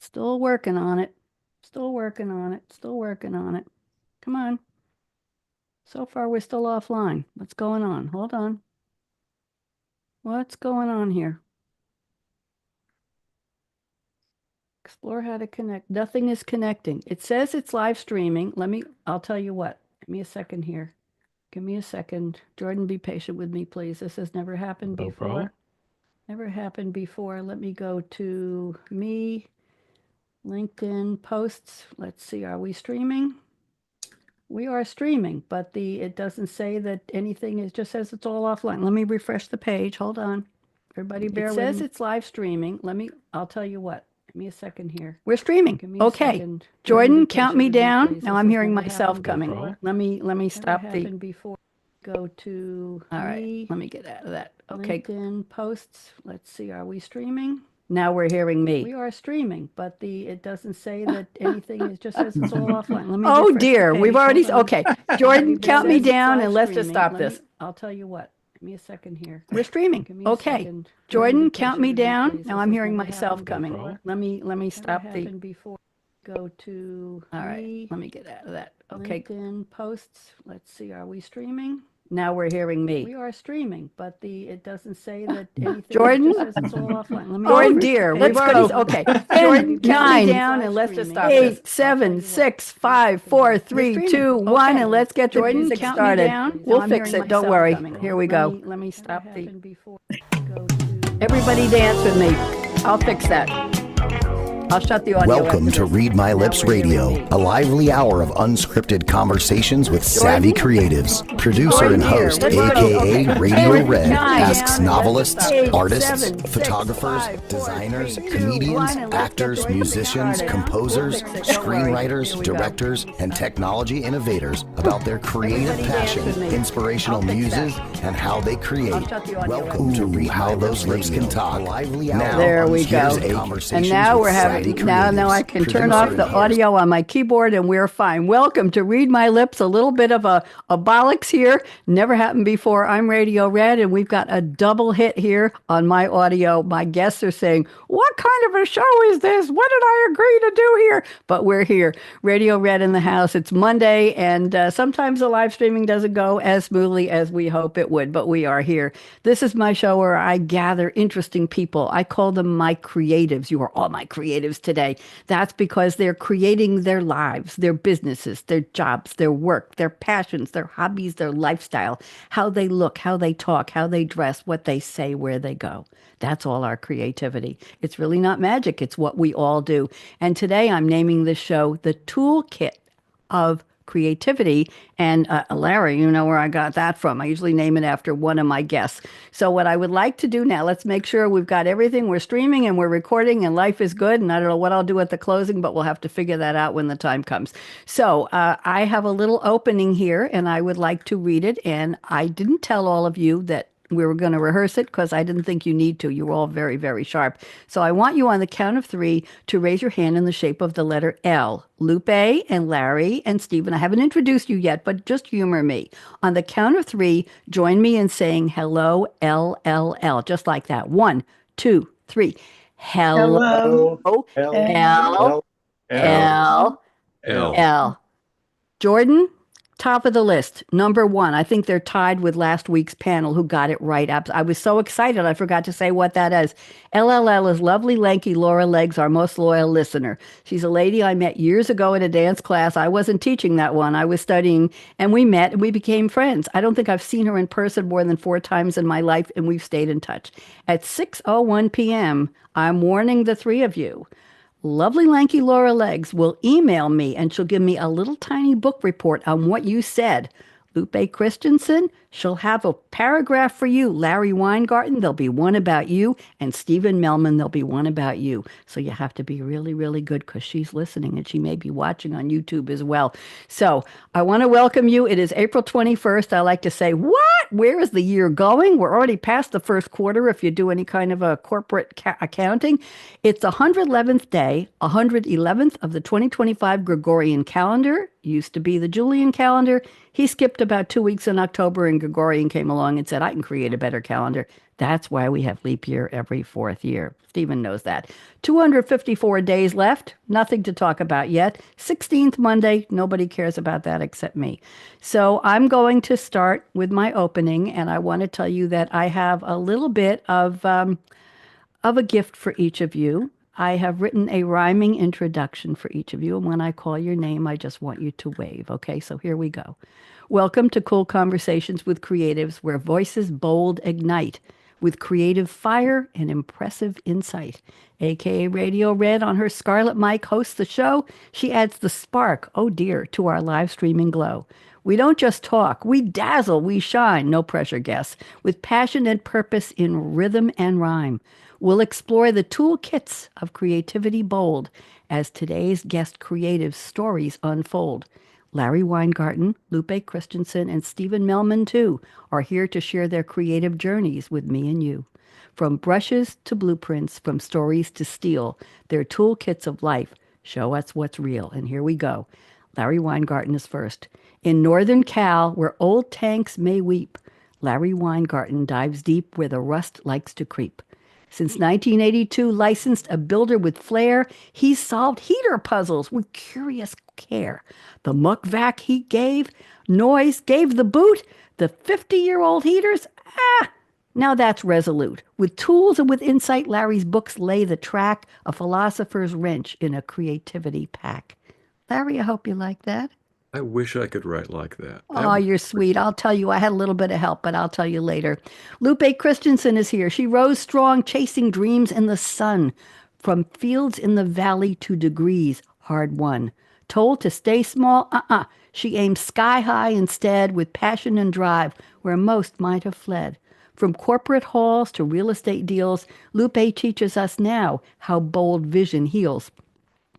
Still working on it. Still working on it. Still working on it. Come on. So far, we're still offline. What's going on? Hold on. What's going on here? Explore how to connect. Nothing is connecting. It says it's live streaming. I'll tell you what. Give me a second here. Give me a second. Jordan, be patient with me, please. This has never happened No before. problem. Never happened before. Let me go to me, LinkedIn posts. Let's see. Are we streaming? We are streaming, but it doesn't say that anything. It just says it's all offline. Let me refresh the page. Hold on. Everybody bear with me. It says it's live streaming. I'll tell you what. Give me a second here. We're streaming. Okay. Second. Jordan, count me down. Now I'm hearing myself coming. before. Let me stop the. Before. Go to All right. Let me get out of that. Okay. LinkedIn posts. Let's see. Are we streaming? Now we're hearing me. We are streaming, but it doesn't say that anything. It just says it's all offline. Let me. Oh refresh the dear, we've page. already, Hold on. okay. Jordan, It count me says it's down live and let's just streaming. stop Let this. I'll tell you what. Give me a second here. We're streaming. Give me a Okay. second. Jordan, be count patient me with me, down. please. Now This I'm has hearing never myself happened coming. before. Let me stop Never the. happened before. Go to All right. me, Let me get out of that. Okay. LinkedIn posts. Let's see. Are we streaming? Now we're hearing We me. are streaming, but it doesn't say that anything. Jordan? It just says it's all offline. Let me. Oh refresh the dear, page. we've already, Hold on. okay. Jordan, Jordan, count nine, me down and let's just stop this. 8, 7, 6, 5, 4, 3, 2, 1, and let's get the Jordan, music count me started. down. We'll Now I'm fix hearing it, don't myself worry. coming. Here we go. Let me Never stop the. happened Before. Go to Everybody dance with me. I'll fix that. I'll shut the audio. Welcome after to this. Read My Now Lips we're hearing Radio, me. a lively hour of unscripted conversations with savvy creatives. Producer and host, Let's go. aka Okay. Radio 10, Red, 9, asks down, novelists, 8, artists, 7, 6, photographers, 5, 4, designers, 3, 2, comedians, 1, and let's get actors, the music musicians, started. composers, We'll fix it, don't worry. screenwriters, Here we go. directors, and technology innovators about their creative Everybody dance passion, with me. inspirational I'll fix that. muses, and how they create. I'll shut the audio Welcome off. to Read How Those Lips Can Talk. Now, There we go. here's a conversation And now with we're savvy having, now I creatives. can turn Producer off and the host, audio on my keyboard and we're fine. Welcome to Read My Lips, a little bit of a bollocks here. Never happened before. I'm Radio Red and we've got a double hit here on my audio. My guests are saying, what kind of a show is this? What did I agree to do here? But we're here. Radio Red in the house. It's Monday and sometimes the live streaming doesn't go as smoothly as we hope it would, but we are here. This is my show where I gather interesting people. I call them my creatives. You are all my creatives today. That's because they're creating their lives, their businesses, their jobs, their work, their passions, their hobbies, their lifestyle, how they look, how they talk, how they dress, what they say, where they go. That's all our creativity. It's really not magic. It's what we all do. And today I'm naming this show The Toolkit of Creativity. And Larry, you know where I got that from. I usually name it after one of my guests. So what I would like to do now, let's make sure we've got everything. We're streaming and we're recording and life is good. And I don't know what I'll do at the closing, but we'll have to figure that out when the time comes. So I have a little opening here and I would like to read it. And I didn't tell all of you that we were going to rehearse it because I didn't think you need to. You were all very, very sharp. So I want you on the count of 3 to raise your hand in the shape of the letter L. Lupe and Larry and Stephen. I haven't introduced you yet, but just humor me. On the count of 3, join me in saying hello, LLL. Just like that. 1, 2, 3. Hello, L, L, L, L, L. Jordan, top of the list, number 1. I think they're tied with last week's panel who got it right. I was so excited, I forgot to say what that is. LLL is lovely, lanky Laura Legs, our most loyal listener. She's a lady I met years ago in a dance class. I wasn't teaching that one. I was studying, and we met, and we became friends. I don't think I've seen her in person more than 4 times in my life, and we've stayed in touch. At 6:01 p.m., I'm warning the 3 of you. Lovely lanky Laura Legs will email me and she'll give me a little tiny book report on what you said. Lupe Christensen, she'll have a paragraph for you. Larry Weingarten, there'll be one about you. And Stephen Melman, there'll be one about you. So you have to be really, really good because she's listening and she may be watching on YouTube as well. So I want to welcome you. It is April 21st. I like to say, what? Where is the year going? We're already past the first quarter if you do any kind of a corporate accounting. It's the 111th day, 111th of the 2025 Gregorian calendar. used to be the Julian calendar. He skipped about 2 weeks in October, and Gregorian came along and said, I can create a better calendar. That's why we have leap year every fourth year. Stephen knows that. 254 days left. Nothing to talk about yet. 16th Monday. Nobody cares about that except me. So I'm going to start with my opening, and I want to tell you that I have a little bit of a gift for each of you. I have written a rhyming introduction for each of you, and when I call your name, I just want you to wave. Okay, so here we go. Welcome to Cool Conversations with Creatives, where voices bold ignite with creative fire and impressive insight. akaRadioRed on her Scarlett mic hosts the show. She adds the spark, oh dear, to our live streaming glow. We don't just talk, we dazzle, we shine, no pressure guests, with passion and purpose in rhythm and rhyme. We'll explore the toolkits of creativity bold as today's guest creative stories unfold. Larry Weingarten, Lupe Christensen, and Stephen Melman, too, are here to share their creative journeys with me and you. From brushes to blueprints, from stories to steel, their toolkits of life show us what's real. And here we go. Larry Weingarten is first. In Northern Cal, where old tanks may weep, Larry Weingarten dives deep where the rust likes to creep. Since 1982, licensed a builder with flair, he's solved heater puzzles with curious care. The muck vac he gave the boot. The 50-year-old heaters, now that's resolute. With tools and with insight, Larry's books lay the track, a philosopher's wrench in a creativity pack. Larry, I hope you like that. I wish I could write like that. Oh, you're sweet. I'll tell you, I had a little bit of help, but I'll tell you later. Lupe Christensen is here. She rose strong, chasing dreams in the sun, from fields in the valley to degrees hard won. Told to stay small, she aimed sky high instead, with passion and drive where most might have fled. From corporate halls to real estate deals, Lupe teaches us now how bold vision heals.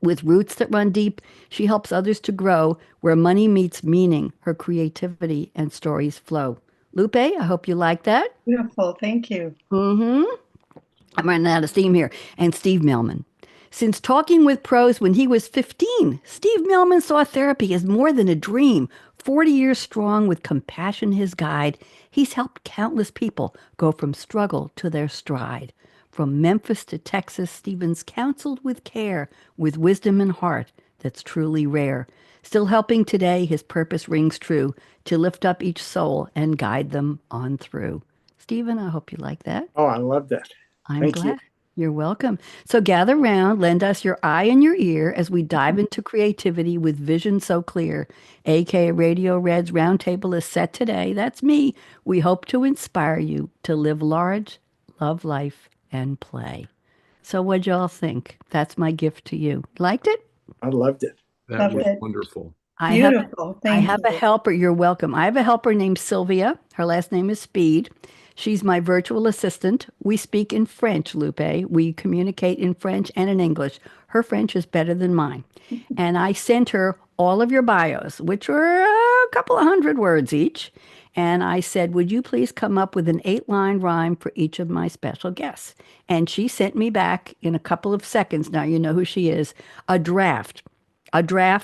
With roots that run deep, she helps others to grow where money meets meaning, her creativity and stories flow. Lupe, I hope you like that. Beautiful. Thank you. I'm running out of steam here. And Steve Melman. Since talking with pros when he was 15, Steve Melman saw therapy as more than a dream. 40 years strong with compassion his guide, he's helped countless people go from struggle to their stride. From Memphis to Texas, Stephen's counseled with care, with wisdom and heart that's truly rare. Still helping today, his purpose rings true, to lift up each soul and guide them on through. Stephen, I hope you like that. Oh, I love that. I'm glad. You're welcome. So gather round, lend us your eye and your ear as we dive into creativity with vision so clear. akaRadioRed's roundtable is set today. That's me. We hope to inspire you to live large, love life, and play. So what'd y'all think? That's my gift to you. Liked it? I loved it. That was wonderful. Beautiful. I have a helper. You're welcome. I have a helper named Sylvia. Her last name is Speed. She's my virtual assistant. We speak in French, Lupe. We communicate in French and in English. Her French is better than mine. And I sent her all of your bios, which were a couple of 100 words each. And I said, would you please come up with an 8-line rhyme for each of my special guests? And she sent me back in a couple of seconds, now you know who she is, a draft,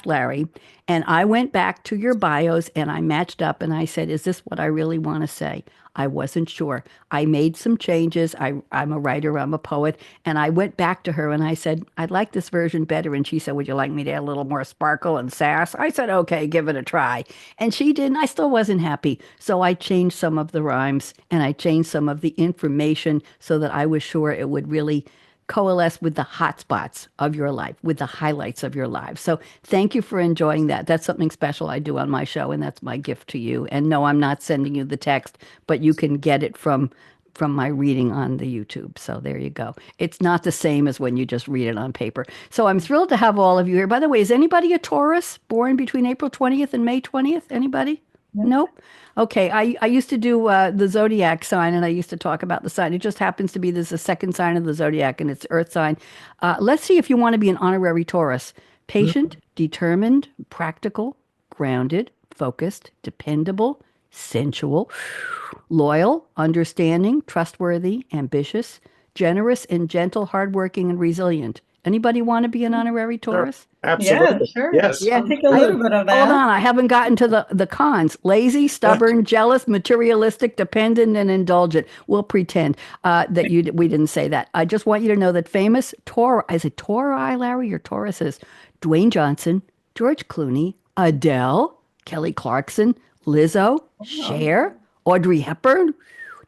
Larry. And I went back to your bios and I matched up and I said, is this what I really want to say? I wasn't sure. I made some changes. I'm a writer, I'm a poet. And I went back to her and I said, I'd like this version better. And she said, would you like me to add a little more sparkle and sass? I said, okay, give it a try. And she did, and I still wasn't happy. So I changed some of the rhymes and I changed some of the information so that I was sure it would really coalesce with the hot spots of your life, with the highlights of your life. So thank you for enjoying that. That's something special I do on my show, and that's my gift to you. And no, I'm not sending you the text, but you can get it from my reading on the YouTube. So there you go. It's not the same as when you just read it on paper. So I'm thrilled to have all of you here. By the way, is anybody a Taurus born between April 20th and May 20th? Anybody? Nope. Okay, I used to do the zodiac sign, and I used to talk about the sign. It just happens to be there's a second sign of the zodiac, and it's Earth sign. Let's see if you want to be an honorary Taurus. Patient, determined, practical, grounded, focused, dependable, sensual, loyal, understanding, trustworthy, ambitious, generous and gentle, hardworking and resilient, Anybody want to be an honorary Taurus? Yeah, Absolutely. sure. Yes. Yeah. I'll take a little bit of that. Hold on, I haven't gotten to the cons. Lazy, stubborn, jealous, materialistic, dependent, and indulgent. We'll pretend we didn't say that. I just want you to know that famous is it Tauri, Larry, or Tauruses? Dwayne Johnson, George Clooney, Adele, Kelly Clarkson, Lizzo, Cher, Audrey Hepburn,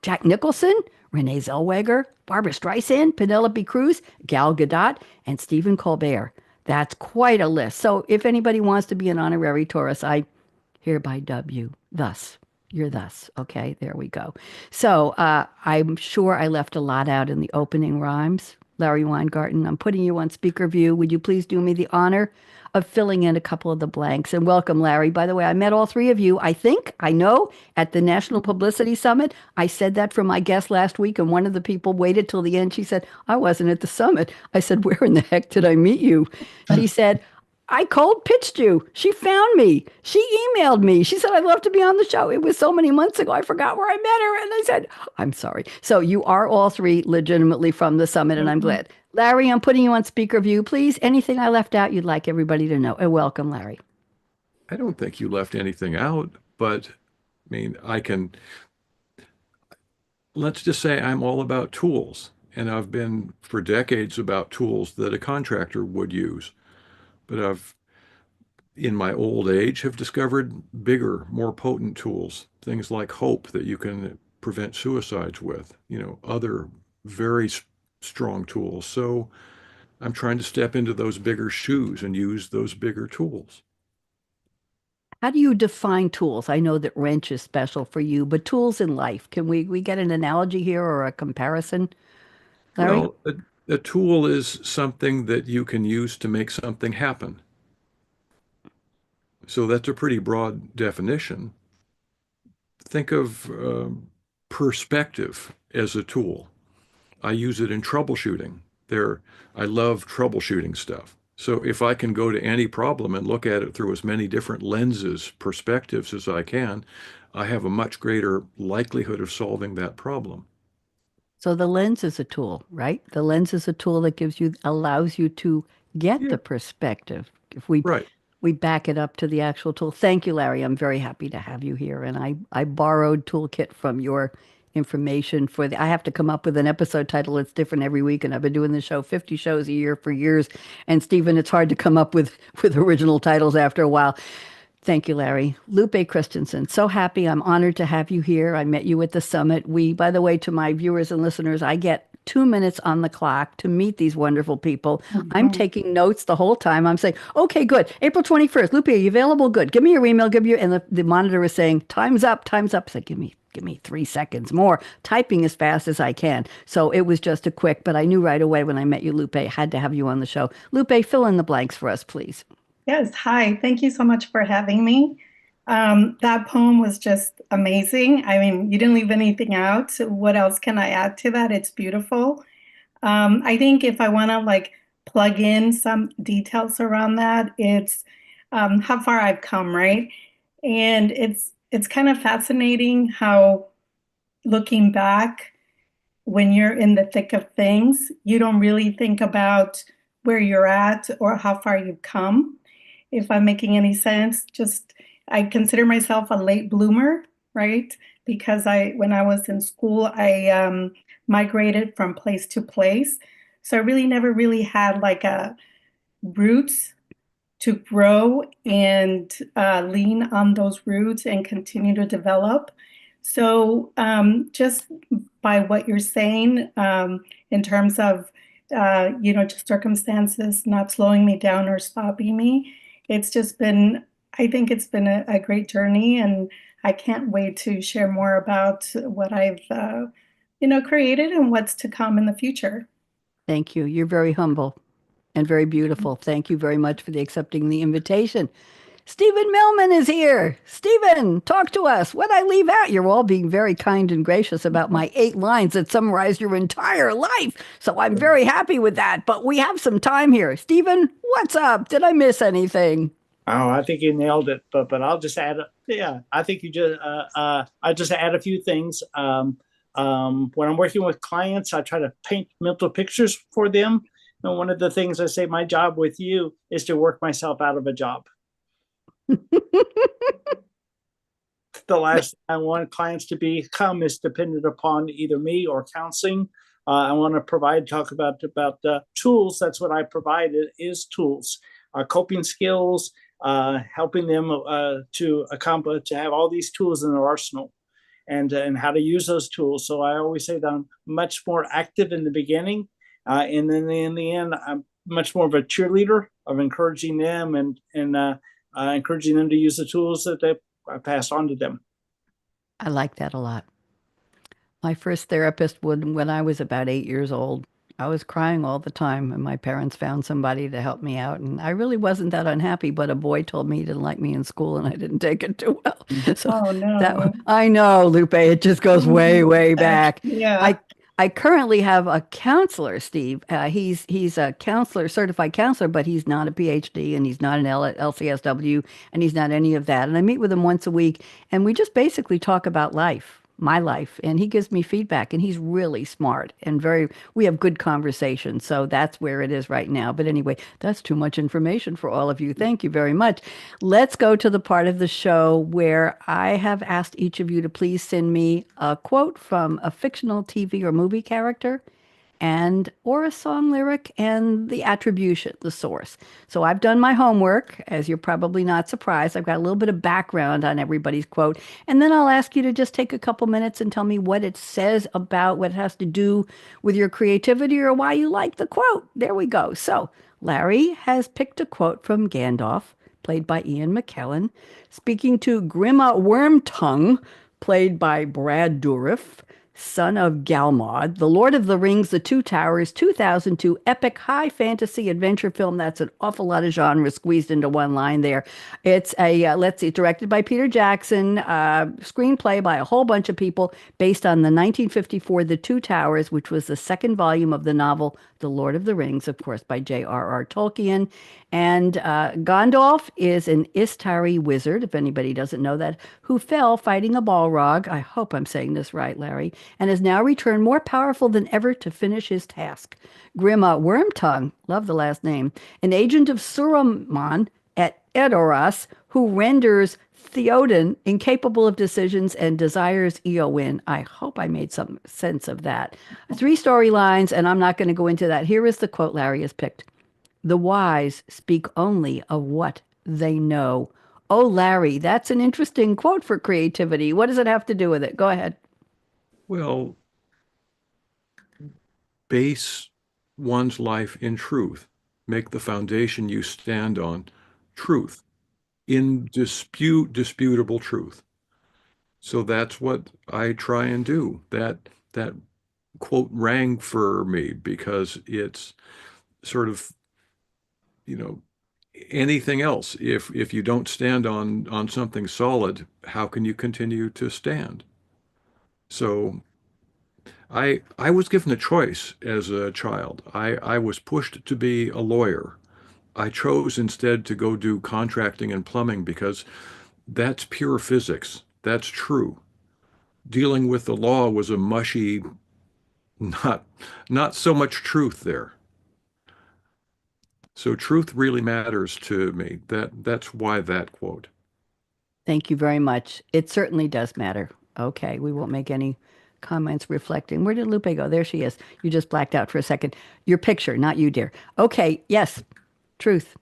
Jack Nicholson, Renee Zellweger, Barbara Streisand, Penelope Cruz, Gal Gadot, and Stephen Colbert. That's quite a list. So if anybody wants to be an honorary Taurus, I hereby dub you thus. You're thus. Okay, there we go. So I'm sure I left a lot out in the opening rhymes. Larry Weingarten, I'm putting you on speaker view. Would you please do me the honor of filling in a couple of the blanks? And welcome, Larry. By the way, I met all three of you, I know, at the National Publicity Summit. I said that for my guest last week, and one of the people waited till the end. She said, I wasn't at the summit. I said, where in the heck did I meet you? She said, I cold pitched you. She found me. She emailed me. She said, I'd love to be on the show. It was so many months ago. I forgot where I met her. And I said, I'm sorry. So you are all three legitimately from the summit, and I'm glad. Larry, I'm putting you on speaker view. Please, anything I left out you'd like everybody to know. And welcome, Larry. I don't think you left anything out, but I mean, let's just say I'm all about tools, and I've been for decades about tools that a contractor would use. But in my old age, have discovered bigger, more potent tools, things like hope that you can prevent suicides with, other very strong tools. So I'm trying to step into those bigger shoes and use those bigger tools. How do you define tools? I know that wrench is special for you, but tools in life. Can we get an analogy here or a comparison, Larry? Well, a tool is something that you can use to make something happen. So that's a pretty broad definition. Think of perspective as a tool. I use it in troubleshooting. I love troubleshooting stuff. So if I can go to any problem and look at it through as many different lenses, perspectives as I can, I have a much greater likelihood of solving that problem. So the lens is a tool, right? The lens is a tool that allows you to get the perspective. If we Right. we back it up to the actual tool. Thank you, Larry. I'm very happy to have you here. And I borrowed toolkit from your information I have to come up with an episode title. It's different every week. And I've been doing the show 50 shows a year for years. And Stephen, it's hard to come up with original titles after a while. Thank you, Larry. Lupe Christensen, so happy. I'm honored to have you here. I met you at the summit. By the way, to my viewers and listeners, I get 2 minutes on the clock to meet these wonderful people. I'm taking notes the whole time. I'm saying, okay, good. April 21st. Lupe, are you available? Good. Give me your email. And the monitor is saying, time's up, time's up. I said, give me 3 seconds more, typing as fast as I can. So it was just a quick, but I knew right away when I met you, Lupe, I had to have you on the show. Lupe, fill in the blanks for us, please. Yes, hi. Thank you so much for having me. That poem was just amazing. I mean, you didn't leave anything out. What else can I add to that? It's beautiful. I think if I want to plug in some details around that, it's how far I've come, right? And it's kind of fascinating how looking back, when you're in the thick of things, you don't really think about where you're at or how far you've come. If I'm making any sense, I consider myself a late bloomer, right? Because when I was in school, I migrated from place to place. So I really never really had a roots to grow and lean on those roots and continue to develop. So just by what you're saying, in terms of just circumstances not slowing me down or stopping me, I think it's been a great journey, and I can't wait to share more about what I've created and what's to come in the future. Thank you. You're very humble and very beautiful. Thank you very much for accepting the invitation. Stephen Melman is here. Stephen, talk to us. What I leave out? You're all being very kind and gracious about my 8 lines that summarize your entire life. So I'm very happy with that. But we have some time here. Stephen, what's up? Did I miss anything? Oh, I think you nailed it. But I'll just add. I think you just. I just add a few things. When I'm working with clients, I try to paint mental pictures for them, And one of the things I say, my job with you is to work myself out of a job. The last thing I want clients to become is dependent upon either me or counseling. I want to talk about tools. That's what I provide is tools, coping skills, helping them to accomplish, to have all these tools in their arsenal, and how to use those tools. So I always say that I'm much more active in the beginning, and then in the end, I'm much more of a cheerleader of encouraging them and encouraging them to use the tools that they pass on to them. I like that a lot. My first therapist, when I was about 8 years old, I was crying all the time, and my parents found somebody to help me out. And I really wasn't that unhappy, but a boy told me he didn't like me in school, and I didn't take it too well. So Oh no. I know, Lupe, it just goes way, way back. Yeah. I currently have a counselor, Steve. He's a counselor, certified counselor, but he's not a PhD and he's not an LCSW and he's not any of that. And I meet with him once a week and we just basically talk about life, my life, and he gives me feedback and he's really smart and we have good conversations. So that's where it is right now. But anyway, that's too much information for all of you. Thank you very much. Let's go to the part of the show where I have asked each of you to please send me a quote from a fictional TV or movie character and or a song lyric and the attribution, the source. So I've done my homework, as you're probably not surprised. I've got a little bit of background on everybody's quote, and then I'll ask you to just take a couple minutes and tell me what it says about what it has to do with your creativity or why you like the quote. There we go. So Larry has picked a quote from Gandalf, played by Ian McKellen, speaking to Grima Wormtongue, played by Brad Dourif, son of Galmod, The Lord of the Rings, The Two Towers, 2002 epic high fantasy adventure film. That's an awful lot of genre squeezed into one line there. It's directed by Peter Jackson, screenplay by a whole bunch of people, based on the 1954 The Two Towers, which was the second volume of the novel The Lord of the Rings, of course, by J.R.R. Tolkien. And Gandalf is an Istari wizard, if anybody doesn't know that, who fell fighting a Balrog. I hope I'm saying this right, Larry, and has now returned more powerful than ever to finish his task. Grima Wormtongue, love the last name, an agent of Saruman at Edoras, who renders Theoden incapable of decisions and desires Eowyn. I hope I made some sense of that. 3 storylines, and I'm not going to go into that. Here is the quote Larry has picked. The wise speak only of what they know. Oh, Larry, that's an interesting quote for creativity. What does it have to do with it? Go ahead. Well, base one's life in truth. Make the foundation you stand on truth, indisputable truth. So that's what I try and do. That quote rang for me because it's sort of, anything else. If you don't stand on something solid, how can you continue to stand? So I was given a choice as a child. I was pushed to be a lawyer. I chose instead to go do contracting and plumbing because that's pure physics. That's true. Dealing with the law was a mushy, not so much truth there. So truth really matters to me. That's why that quote. Thank you very much. It certainly does matter. Okay, we won't make any comments reflecting. Where did Lupe go? There she is. You just blacked out for a second. Your picture, not you, dear. Okay, yes, truth.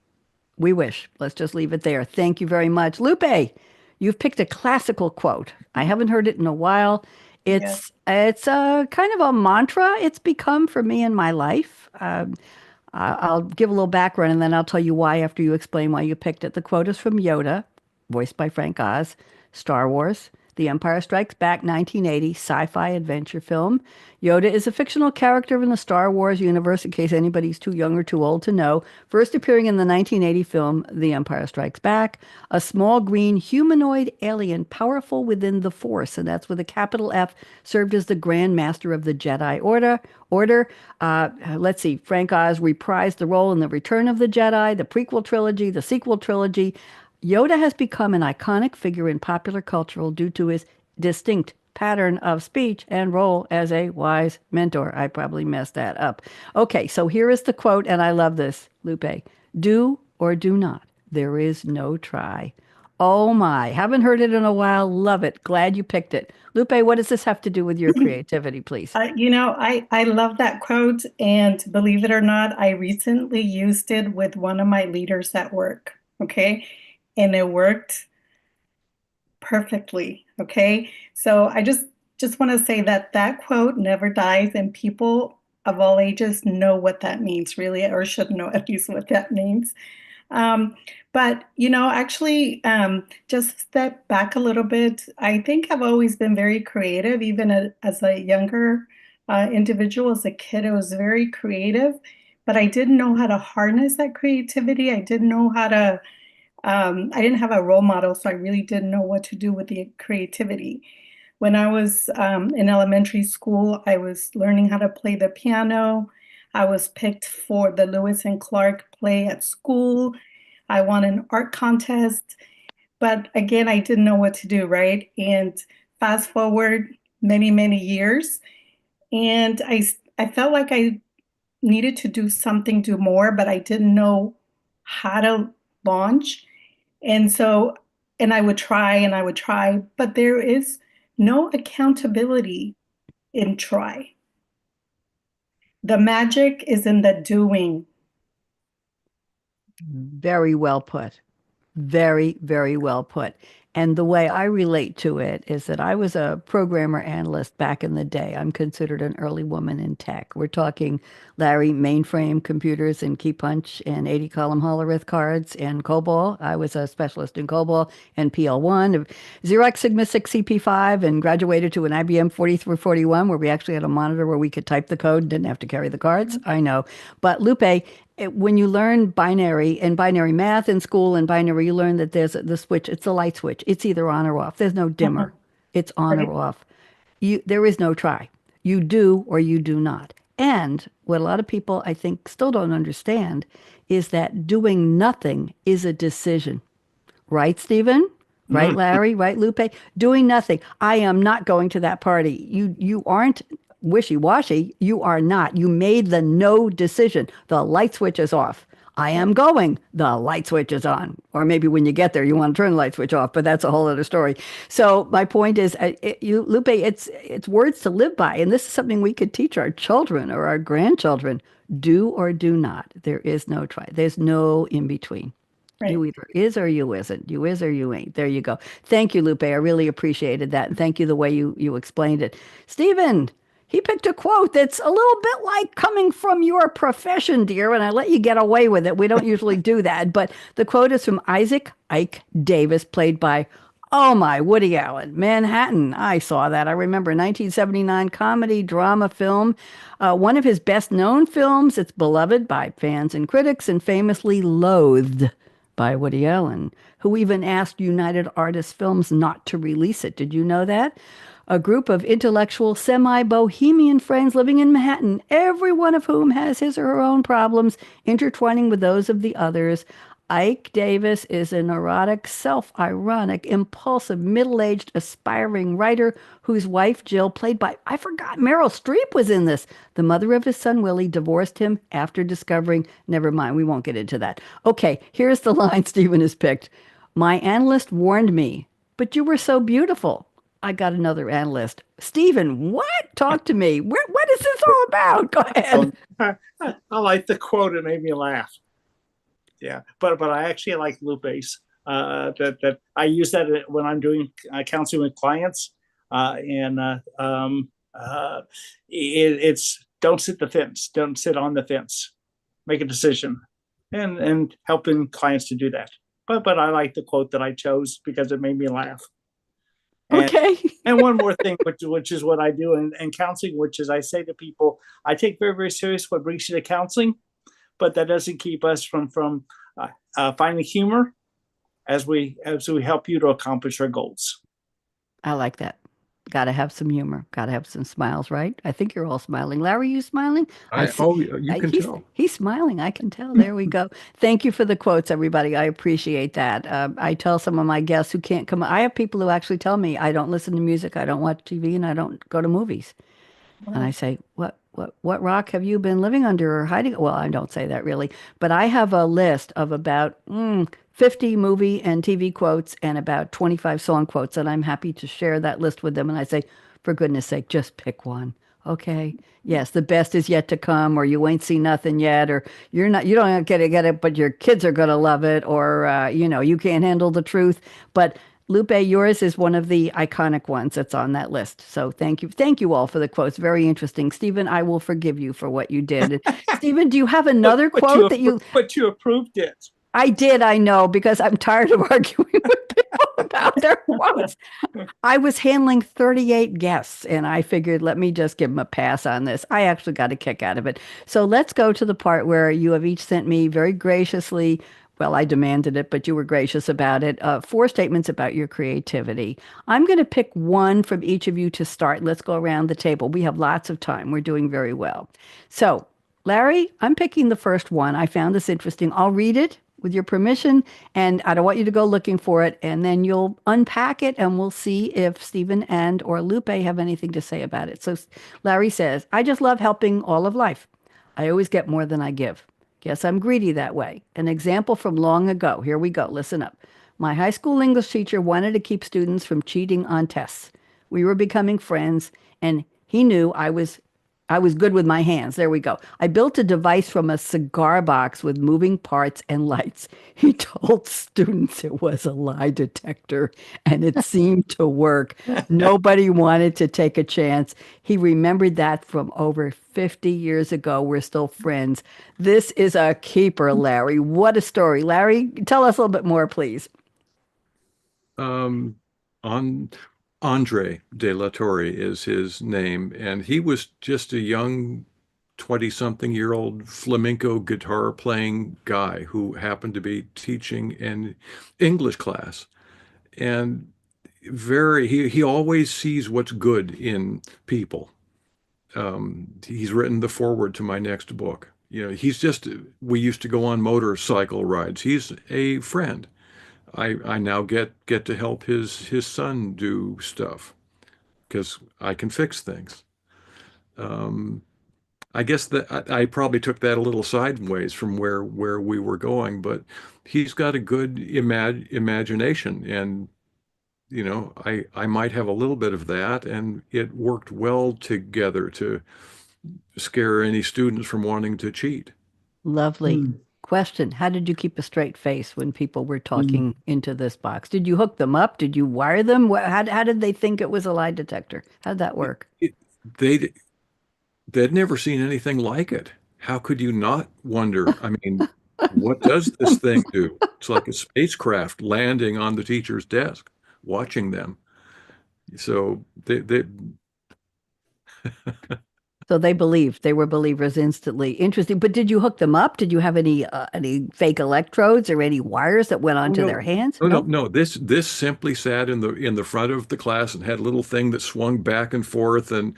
We wish. Let's just leave it there. Thank you very much. Lupe, you've picked a classical quote. I haven't heard it in a while. It's a kind of a mantra it's become for me in my life. I'll give a little background and then I'll tell you why after you explain why you picked it. The quote is from Yoda, voiced by Frank Oz, Star Wars, The Empire Strikes Back, 1980, sci-fi adventure film. Yoda is a fictional character in the Star Wars universe, in case anybody's too young or too old to know. First appearing in the 1980 film, The Empire Strikes Back, a small green humanoid alien powerful within the Force, and that's with a capital F, served as the Grand Master of the Jedi Order. Let's see, Frank Oz reprised the role in The Return of the Jedi, the prequel trilogy, the sequel trilogy. Yoda has become an iconic figure in popular culture due to his distinct pattern of speech and role as a wise mentor. I probably messed that up. Okay, so here is the quote, and I love this, Lupe. Do or do not. There is no try. Oh my, haven't heard it in a while. Love it. Glad you picked it. Lupe, what does this have to do with your creativity, please? I love that quote, and believe it or not, I recently used it with one of my leaders at work. Okay, and it worked perfectly. Okay, so I just want to say that that quote never dies, and people of all ages know what that means, really, or should know at least what that means. Um, but actually, just step back a little bit. I think I've always been very creative, even as a younger individual. As a kid, I was very creative, but I didn't know how to harness that creativity. I didn't know how to. I didn't have a role model, so I really didn't know what to do with the creativity. When I was in elementary school, I was learning how to play the piano. I was picked for the Lewis and Clark play at school. I won an art contest, but again, I didn't know what to do, right? And fast forward many, many years, and I felt like I needed to do something, do more, but I didn't know how to launch. And so, and I would try and I would try, but there is no accountability in try. The magic is in the doing. Very well put. Very, very well put. And the way I relate to it is that I was a programmer analyst back in the day. I'm considered an early woman in tech. We're talking, Larry, mainframe computers and key punch and 80 column hollerith cards and COBOL. I was a specialist in COBOL and PL1, Xerox Sigma 6 CP5, and graduated to an IBM 4341 where we actually had a monitor where we could type the code and didn't have to carry the cards. I know. But Lupe, when you learn binary and binary math in school and binary, you learn that there's the switch. It's a light switch. It's either on or off. There's no dimmer. It's on Right. or off. There is no try. You do or you do not. And what a lot of people, I think, still don't understand is that doing nothing is a decision. Right, Stephen? Right, Larry? Right, Lupe? Doing nothing. I am not going to that party. You aren't wishy-washy. You are not. You made the no decision. The light switch is off. I am going. The light switch is on. Or maybe when you get there, you want to turn the light switch off, but that's a whole other story. So my point is, Lupe, it's words to live by, and this is something we could teach our children or our grandchildren. Do or do not. There is no try. There's no in between. Right. You either is or you isn't. You is or you ain't. There you go. Thank you, Lupe. I really appreciated that. And thank you the way you explained it. Stephen, he picked a quote that's a little bit like coming from your profession, dear, and I let you get away with it. We don't usually do that. But the quote is from Isaac Ike Davis, played by, oh my, Woody Allen. Manhattan. I saw that. I remember 1979 comedy drama film. One of his best known films. It's beloved by fans and critics and famously loathed by Woody Allen, who even asked United Artists Films not to release it. Did you know that? A group of intellectual, semi-bohemian friends living in Manhattan, every one of whom has his or her own problems, intertwining with those of the others. Ike Davis is a neurotic, self-ironic, impulsive, middle-aged, aspiring writer whose wife, Jill, played by, I forgot, Meryl Streep was in this. The mother of his son, Willie, divorced him after discovering, never mind, we won't get into that. Okay, here's the line Stephen has picked. My analyst warned me, but you were so beautiful. I got another analyst. Stephen, what? Talk to me. What is this all about? Go ahead. I like the quote. It made me laugh. Yeah, but I actually like Lupe's. That I use that when I'm doing counseling with clients, it's don't sit the fence, don't sit on the fence, make a decision, and helping clients to do that. But I like the quote that I chose because it made me laugh. Okay. And one more thing, which is what I do in counseling, which is I say to people, I take very, very serious what brings you to counseling, but that doesn't keep us from finding humor as we help you to accomplish our goals. I like that. Got to have some humor. Got to have some smiles, right? I think you're all smiling. Larry, you smiling? I see. You can tell. He's smiling. I can tell. There we go. Thank you for the quotes, everybody. I appreciate that. I tell some of my guests who can't come. I have people who actually tell me I don't listen to music, I don't watch TV, and I don't go to movies. And I say, what rock have you been living under or hiding? Well, I don't say that really, but I have a list of about 50 movie and TV quotes and about 25 song quotes, and I'm happy to share that list with them. And I say, for goodness sake, just pick one. Okay. Yes, the best is yet to come, or you ain't seen nothing yet, or you don't get it, but your kids are gonna love it, or you can't handle the truth. But Lupe, yours is one of the iconic ones that's on that list. So thank you all for the quotes. Very interesting, Stephen. I will forgive you for what you did. Stephen, do you have another quote that you? But you approved it. I did, I know, because I'm tired of arguing with people about their quotes. I was handling 38 guests, and I figured, let me just give them a pass on this. I actually got a kick out of it. So let's go to the part where you have each sent me very graciously, well, I demanded it, but you were gracious about it, 4 statements about your creativity. I'm going to pick one from each of you to start. Let's go around the table. We have lots of time. We're doing very well. So, Larry, I'm picking the first one. I found this interesting. I'll read it with your permission, and I don't want you to go looking for it, and then you'll unpack it, and we'll see if Stephen and or Lupe have anything to say about it. So Larry says, I just love helping all of life. I always get more than I give. Guess I'm greedy that way. An example from long ago. Here we go. Listen up. My high school English teacher wanted to keep students from cheating on tests. We were becoming friends, and he knew I was good with my hands. There we go. I built a device from a cigar box with moving parts and lights. He told students it was a lie detector, and it seemed to work. Nobody wanted to take a chance. He remembered that from over 50 years ago. We're still friends. This is a keeper, Larry. What a story. Larry, tell us a little bit more, please. On Andre de la Torre is his name, and he was just a young 20-something-year-old flamenco guitar playing guy who happened to be teaching an English class. And he always sees what's good in people. He's written the foreword to my next book. We used to go on motorcycle rides. He's a friend. I now get to help his son do stuff because I can fix things. I guess that I probably took that a little sideways from where we were going, but he's got a good imagination, and I might have a little bit of that, and it worked well together to scare any students from wanting to cheat. Lovely. Question. How did you keep a straight face when people were talking into this box? Did you hook them up? Did you wire them? How did they think it was a lie detector? How'd that work? They'd never seen anything like it. How could you not wonder? I mean, what does this thing do? It's like a spacecraft landing on the teacher's desk, watching them. So they So they believed. They were believers instantly. Interesting. But did you hook them up? Did you have any fake electrodes or any wires that went onto their hands? No. This simply sat in the front of the class and had a little thing that swung back and forth, and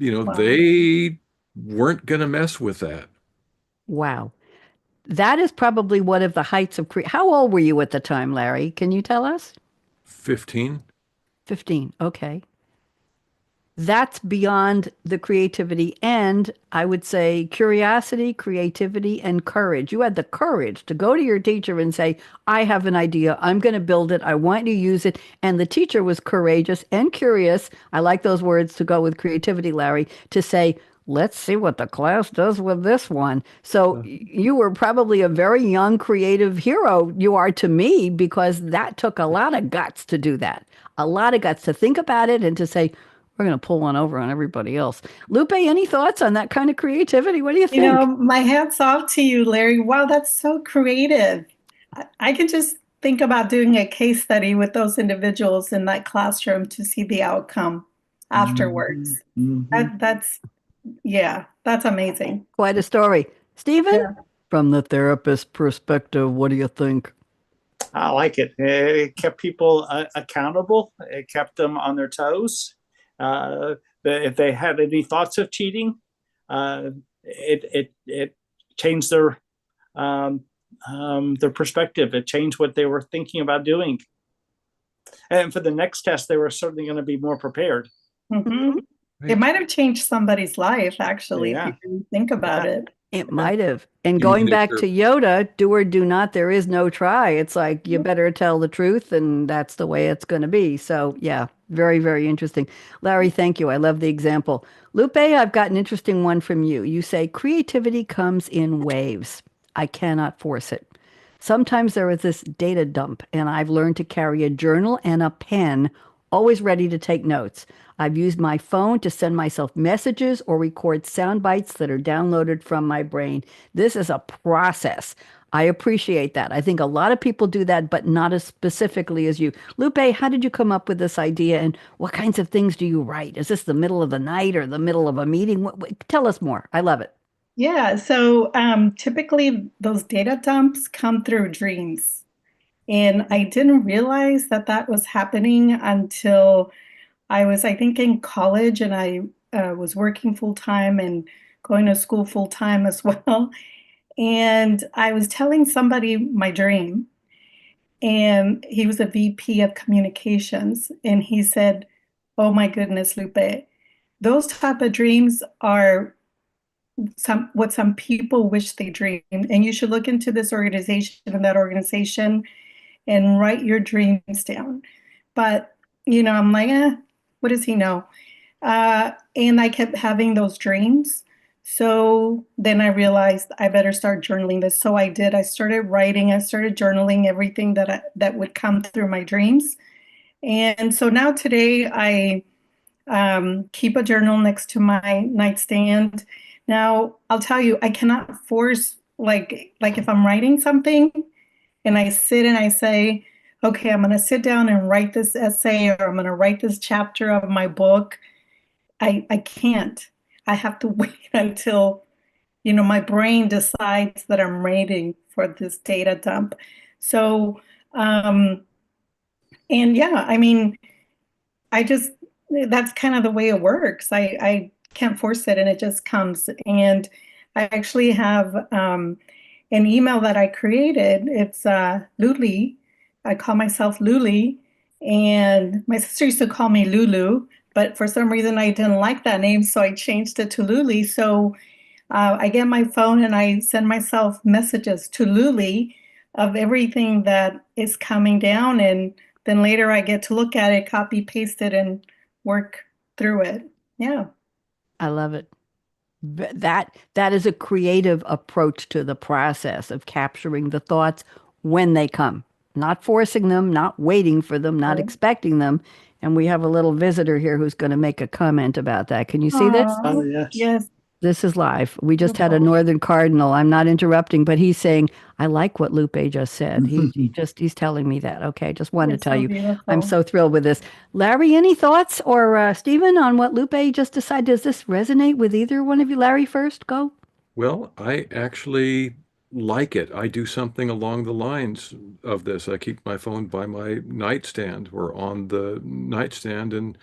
Wow. they weren't going to mess with that. Wow. That is probably one of the heights of How old were you at the time, Larry? Can you tell us? 15. 15. Okay. That's beyond the creativity and I would say curiosity, creativity, and courage. You had the courage to go to your teacher and say, I have an idea. I'm going to build it. I want you to use it. And the teacher was courageous and curious. I like those words to go with creativity, Larry, to say, let's see what the class does with this one. So you were probably a very young creative hero. You are to me because that took a lot of guts to do that. A lot of guts to think about it and to say, we're going to pull one over on everybody else. Lupe, any thoughts on that kind of creativity? What do you think? My hats off to you, Larry. Wow, that's so creative. I can just think about doing a case study with those individuals in that classroom to see the outcome afterwards. That's amazing. Quite a story. Stephen, Yeah. from the therapist perspective, what do you think? I like it. It kept people accountable. It kept them on their toes. if they had any thoughts of cheating, it changed their perspective. It changed what they were thinking about doing. And for the next test, they were certainly going to be more prepared. Mhm. It might have changed somebody's life, actually, Yeah. if you really think about it. It might have. And You going mean if back they're- to Yoda, do or do not, there is no try. It's like you better tell the truth, and that's the way it's going to be. So, yeah, very, very interesting. Larry, thank you. I love the example. Lupe, I've got an interesting one from you. You say creativity comes in waves. I cannot force it. Sometimes there is this data dump, and I've learned to carry a journal and a pen, always ready to take notes. I've used my phone to send myself messages or record sound bites that are downloaded from my brain. This is a process. I appreciate that. I think a lot of people do that, but not as specifically as you. Lupe, how did you come up with this idea, and what kinds of things do you write? Is this the middle of the night or the middle of a meeting? Tell us more. I love it. Yeah, so typically those data dumps come through dreams. And I didn't realize that that was happening until I was, I think, in college, and I was working full time and going to school full time as well. And I was telling somebody my dream, and he was a VP of communications, and he said, "Oh my goodness, Lupe, those type of dreams are some people wish they dreamed, and you should look into this organization and that organization and write your dreams down." But I'm like, what does he know? And I kept having those dreams. So then I realized I better start journaling this. So I did. I started writing. I started journaling everything that would come through my dreams. And so now today I keep a journal next to my nightstand. Now I'll tell you, I cannot force like if I'm writing something and I sit and I say, okay, I'm going to sit down and write this essay, or I'm going to write this chapter of my book. I can't. I have to wait until, my brain decides that I'm ready for this data dump. So, and yeah, I mean, I just, that's kind of the way it works. I can't force it, and it just comes. And I actually have an email that I created. It's Luli. I call myself Luli, and my sister used to call me Lulu, but for some reason I didn't like that name, so I changed it to Luli. So I get my phone and I send myself messages to Luli of everything that is coming down, and then later I get to look at it, copy paste it, and work through it. Yeah. I love it. That is a creative approach to the process of capturing the thoughts when they come, not forcing them, not waiting for them, not Right. expecting them. And we have a little visitor here who's going to make a comment about that. Can you see this? Oh, Aw, yes. yes. This is live. We just had a Beautiful. Northern Cardinal. I'm not interrupting, but he's saying, I like what Lupe just said. He's telling me that. Okay, just wanted to It's tell so you. beautiful. I'm so thrilled with this. Larry, any thoughts, or Stephen, on what Lupe just decided? Does this resonate with either one of you? Larry first, go. Well, I actually like it. I do something along the lines of this. I keep my phone by my nightstand or on the nightstand, and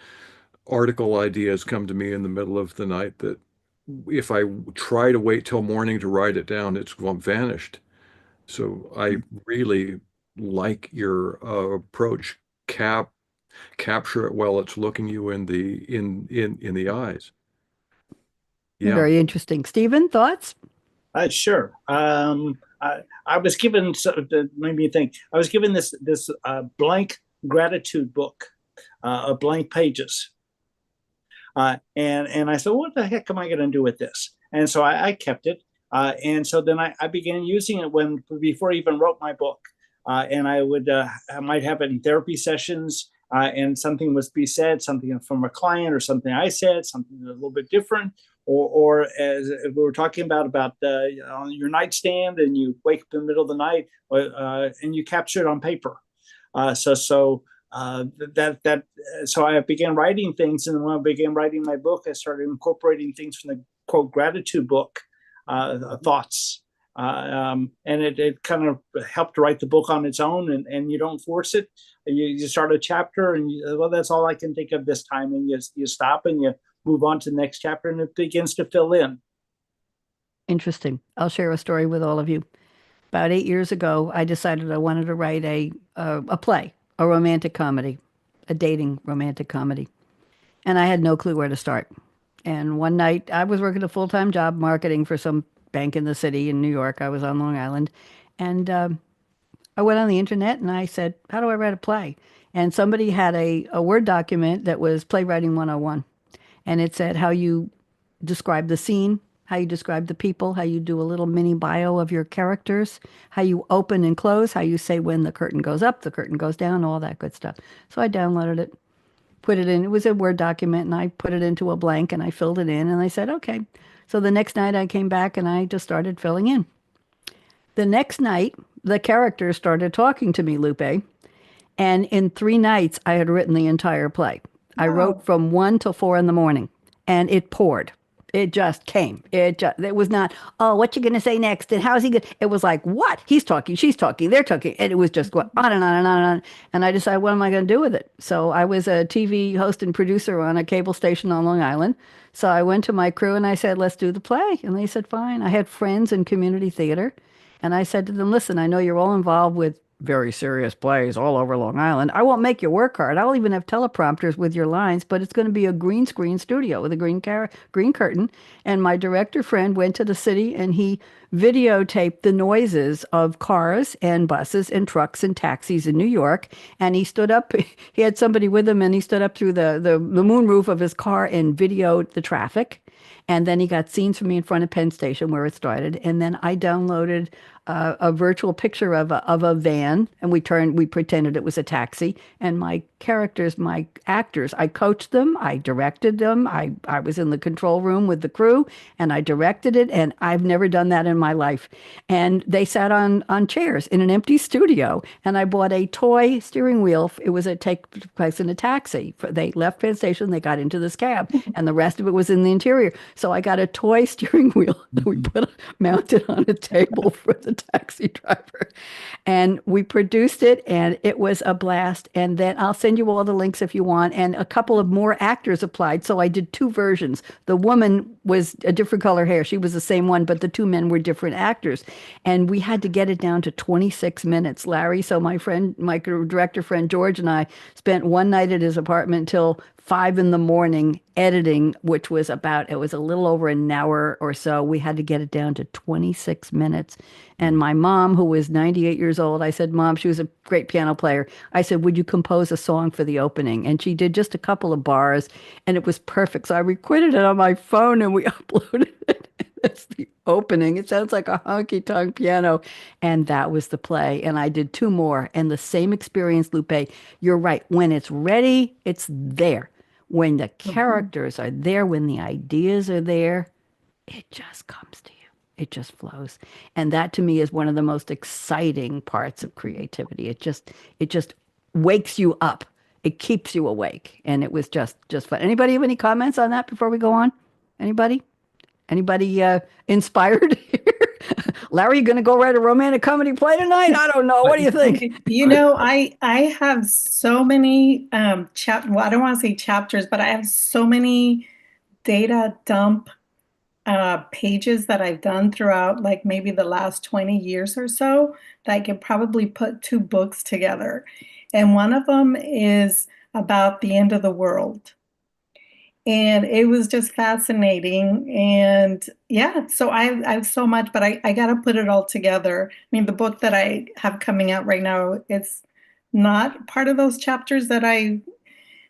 article ideas come to me in the middle of the night that if I try to wait till morning to write it down, it's vanished. So I really like your approach. Capture it while it's looking you in the eyes. Yeah. Very interesting. Stephen, thoughts? Sure. I was given, so that made me think. I was given this blank gratitude book of blank pages, and I said, "What the heck am I going to do with this?" And so I kept it, and so then I began using it before I even wrote my book, and I might have it in therapy sessions. And something must be said, something from a client or something I said, something a little bit different, or as we were talking about on your nightstand, and you wake up in the middle of the night, and you capture it on paper. So I began writing things, and when I began writing my book, I started incorporating things from the quote gratitude book, thoughts. And it kind of helped to write the book on its own, and you don't force it. You start a chapter and well, that's all I can think of this time, and you stop and you move on to the next chapter, and it begins to fill in. Interesting. I'll share a story with all of you. About 8 years ago, I decided I wanted to write a play, a romantic comedy, a dating romantic comedy, and I had no clue where to start. And one night, I was working a full-time job marketing for some bank in the city in New York. I was on Long Island, and I went on the internet and I said, "How do I write a play?" And somebody had a Word document that was Playwriting 101, and it said how you describe the scene, how you describe the people, how you do a little mini bio of your characters, how you open and close, how you say when the curtain goes up, the curtain goes down, all that good stuff. So I downloaded it, put it in. It was a Word document, and I put it into a blank and I filled it in and I said, okay. So the next night I came back and I just started filling in. The next night, the characters started talking to me, Lupe. And in 3 nights, I had written the entire play. I wrote from 1 till 4 in the morning, and it poured. It just came. It was not, oh, what you going to say next? And how's he going to, it was like, what? He's talking, she's talking, they're talking. And it was just going on and on and on and on. And I decided, what am I going to do with it? So I was a TV host and producer on a cable station on Long Island. So I went to my crew and I said, let's do the play. And they said, fine. I had friends in community theater. And I said to them, listen, I know you're all involved with very serious plays all over Long Island. I won't make you work hard. I'll even have teleprompters with your lines, but it's going to be a green screen studio with a green curtain. And my director friend went to the city and he videotaped the noises of cars and buses and trucks and taxis in New York. And he stood up, he had somebody with him and he stood up through the moonroof of his car and videoed the traffic. And then he got scenes from me in front of Penn Station where it started. And then I downloaded a virtual picture of a van, and we pretended it was a taxi. And my characters, my actors, I coached them, I directed them. I was in the control room with the crew, and I directed it. And I've never done that in my life. And they sat on chairs in an empty studio. And I bought a toy steering wheel. It was take place in a taxi. They left Penn Station, they got into this cab, and the rest of it was in the interior. So I got a toy steering wheel that we mounted on a table for the taxi driver. And we produced it, and it was a blast. And then I'll send you all the links if you want. And a couple of more actors applied. So I did 2 versions. The woman was a different color hair. She was the same one, but the 2 men were different actors. And we had to get it down to 26 minutes, Larry. So my director friend George and I spent one night at his apartment till 5 in the morning editing, which was it was a little over an hour or so. We had to get it down to 26 minutes. And my mom, who was 98 years old, I said, Mom, she was a great piano player. I said, would you compose a song for the opening? And she did just a couple of bars, and it was perfect. So I recorded it on my phone and we uploaded it. That's the opening. It sounds like a honky-tonk piano. And that was the play. And I did 2 more. And the same experience, Lupe. You're right. When it's ready, it's there. When the characters are there, when the ideas are there, it just comes to you. It just flows. And that to me is one of the most exciting parts of creativity. It just wakes you up. It keeps you awake. And it was just fun. Anybody have any comments on that before we go on? Anybody inspired here? Larry, you going to go write a romantic comedy play tonight? I don't know. What do you think? I have so many well, I don't want to say chapters, but I have so many data dump pages that I've done throughout like maybe the last 20 years or so that I could probably put 2 books together. And one of them is about the end of the world. And it was just fascinating. And yeah, so I have so much, but I got to put it all together. I mean, the book that I have coming out right now, it's not part of those chapters